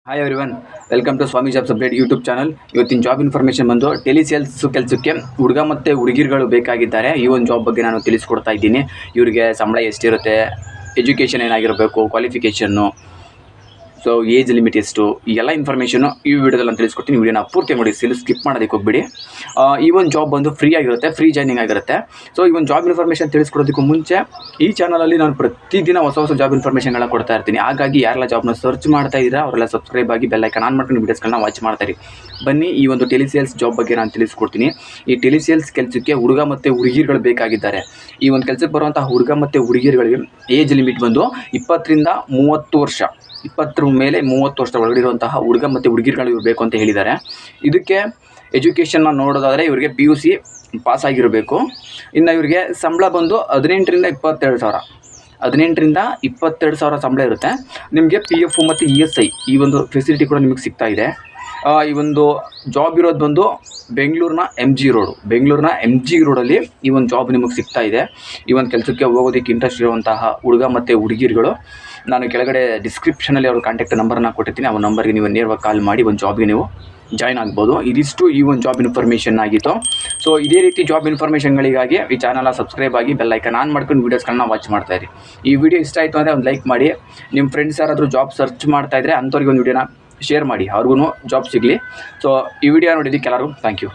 Hi everyone, welcome to Swami jobs update YouTube channel. ಇವತ್ತಿನ job information ಬಂದು telesales ಕೆಲಸಕ್ಕೆ ಹುಡುಗ ಮತ್ತು ಹುಡುಗಿರುಗಳು ಬೇಕಾಗಿದ್ದಾರೆ. ಈ ಒಂದು ಜಾಬ್ ಬಗ್ಗೆ ನಾನು ತಿಳಿಸ್ಕೊಡ್ತಾ ಇದ್ದೀನಿ. ಇವರಿಗೆ ಸಂಬಳ ಎಷ್ಟಿರುತ್ತೆ, ಎಜುಕೇಷನ್ ಏನಾಗಿರಬೇಕು, ಕ್ವಾಲಿಫಿಕೇಷನ್ನು, ಸೊ ಏಜ್ ಲಿಮಿಟ್ ಎಷ್ಟು, ಈ ಎಲ್ಲ ಇನ್ಫಾರ್ಮೇಷನು ಈ ವಿಡಿಯೋದಲ್ಲಿ ನಾನು ತಿಳಿಸ್ಕೊಡ್ತೀನಿ. ವಿಡಿಯೋನ ಪೂರ್ತಿ ನೋಡಿ, ಸ್ಕಿಪ್ ಮಾಡೋದಕ್ಕೆ ಹೋಗ್ಬಿಡಿ. ಈ ಒಂದು ಜಾಬ್ ಬಂದು ಫ್ರೀ ಆಗಿರುತ್ತೆ, ಫ್ರೀ ಜಾಯ್ನಿಂಗ್ ಆಗಿರುತ್ತೆ. ಸೊ ಈ ಒಂದು ಜಾಬ್ ಇನ್ಫಾರ್ಮೇಷನ್ ತಿಳಿಸ್ಕೊಡೋದಕ್ಕೂ ಮುಂಚೆ ಈ ಚಾನಲಲ್ಲಿ ನಾನು ಪ್ರತಿದಿನ ಹೊಸ ಜಾಬ್ ಇನ್ಫಾರ್ಮೇಷನ್ಗಳನ್ನ ಕೊಡ್ತಾ ಇರ್ತೀನಿ. ಹಾಗಾಗಿ ಯಾರೆಲ್ಲ ಜಾಬ್ನ ಸರ್ಚ್ ಮಾಡ್ತಾ ಇದ್ದೀರಾ ಅವರೆಲ್ಲ ಸಬ್ಸ್ಕ್ರೈಬ್ ಆಗಿ ಬೆಲ್ ಐಕಾನ್ ಆನ್ ಮಾಡ್ಕೊಂಡು ವೀಡಿಯೋಸ್ಗಳನ್ನ ವಾಚ್ ಮಾಡ್ತಾರೆ. ಬನ್ನಿ, ಈ ಒಂದು ಟೆಲಿಸೇಲ್ಸ್ ಜಾಬ್ ಬಗ್ಗೆ ನಾನು ತಿಳಿಸ್ಕೊಡ್ತೀನಿ. ಈ ಟೆಲಿಸೇಲ್ಸ್ ಕೆಲಸಕ್ಕೆ ಹುಡುಗ ಮತ್ತು ಹುಡುಗಿರುಗಳು ಬೇಕಾಗಿದ್ದಾರೆ. ಈ ಒಂದು ಕೆಲಸಕ್ಕೆ ಬರುವಂಥ ಹುಡುಗ ಮತ್ತು ಹುಡುಗಿರುಗಳಿಗೆ ಏಜ್ ಲಿಮಿಟ್ ಬಂದು 20 ರಿಂದ 30 ವರ್ಷ, 20 ಮೇಲೆ 30 ವರ್ಷದ ಒಳಗಡೆ ಇರುವಂತಹ ಹುಡುಗ ಮತ್ತು ಹುಡುಗಿರುಗಳು ಇರಬೇಕು ಅಂತ ಹೇಳಿದ್ದಾರೆ. ಇದಕ್ಕೆ ಎಜುಕೇಷನ್ನ ನೋಡೋದಾದರೆ ಇವರಿಗೆ PUC ಪಾಸ್ ಆಗಿರಬೇಕು. ಇನ್ನು ಇವರಿಗೆ ಸಂಬಳ ಬಂದು 18 ರಿಂದ 22 ಸಾವಿರ, 18 ರಿಂದ 22 ಸಾವಿರ ಸಂಬಳ ಇರುತ್ತೆ. ನಿಮಗೆ PF ಮತ್ತು ESI ಈ ಒಂದು ಫೆಸಿಲಿಟಿ ಕೂಡ ನಿಮಗೆ ಸಿಗ್ತಾ ಇದೆ. ಈ ಒಂದು ಜಾಬ್ ಇರೋದು ಬಂದು ಬೆಂಗಳೂರಿನ MG ರೋಡಲ್ಲಿ ಈ ಒಂದು ಜಾಬ್ ನಿಮಗೆ ಸಿಗ್ತಾ ಇದೆ. ಈ ಒಂದು ಕೆಲಸಕ್ಕೆ ಹೋಗೋದಕ್ಕೆ ಇಂಟ್ರೆಸ್ಟ್ ಇರುವಂತಹ ಹುಡುಗ ಮತ್ತು ಹುಡುಗಿರುಗಳು, ನಾನು ಕೆಳಗಡೆ ಡಿಸ್ಕ್ರಿಪ್ಷನಲ್ಲಿ ಅವ್ರ ಕಾಂಟ್ಯಾಕ್ಟ್ ನಂಬರನ್ನು ಕೊಟ್ಟಿರ್ತೀನಿ. ಆ ನಂಬರ್ಗೆ ನೀವು ನೇರವಾಗಿ ಕಾಲ್ ಮಾಡಿ ಒಂದು ಜಾಬ್ಗೆ ನೀವು ಜಾಯ್ನ್ ಆಗ್ಬೋದು. ಇದಿಷ್ಟು ಈ ಒಂದು ಜಾಬ್ ಇನ್ಫಾರ್ಮೇಷನ್ ಆಗಿತ್ತು. ಸೊ ಇದೇ ರೀತಿ ಜಾಬ್ ಇನ್ಫಾರ್ಮೇಷನ್ಗಳಿಗಾಗಿ ಈ ಚಾನಲ್ನ ಸಬ್ಸ್ಕ್ರೈಬ್ ಆಗಿ ಬೆಲ್ ಐಕಾನ್ ಆನ್ ಮಾಡ್ಕೊಂಡು ವೀಡಿಯೋಸ್ಗಳನ್ನ ವಾಚ್ ಮಾಡ್ತಾಯಿರಿ. ಈ ವಿಡಿಯೋ ಇಷ್ಟ ಆಯಿತು ಅಂದರೆ ಒಂದು ಲೈಕ್ ಮಾಡಿ. ನಿಮ್ಮ ಫ್ರೆಂಡ್ಸ್ ಯಾರಾದರೂ ಜಾಬ್ ಸರ್ಚ್ ಮಾಡ್ತಾಯಿದ್ರೆ ಅಂಥವ್ರಿಗೆ ಒಂದು ವಿಡಿಯೋನ ಶೇರ್ ಮಾಡಿ, ಅವ್ರಿಗೂ ಜಾಬ್ ಸಿಗಲಿ. ಸೊ ಈ ವಿಡಿಯೋ ನೋಡಿದ್ದಕ್ಕೆ ಎಲ್ಲರಿಗೂ ಥ್ಯಾಂಕ್ ಯು.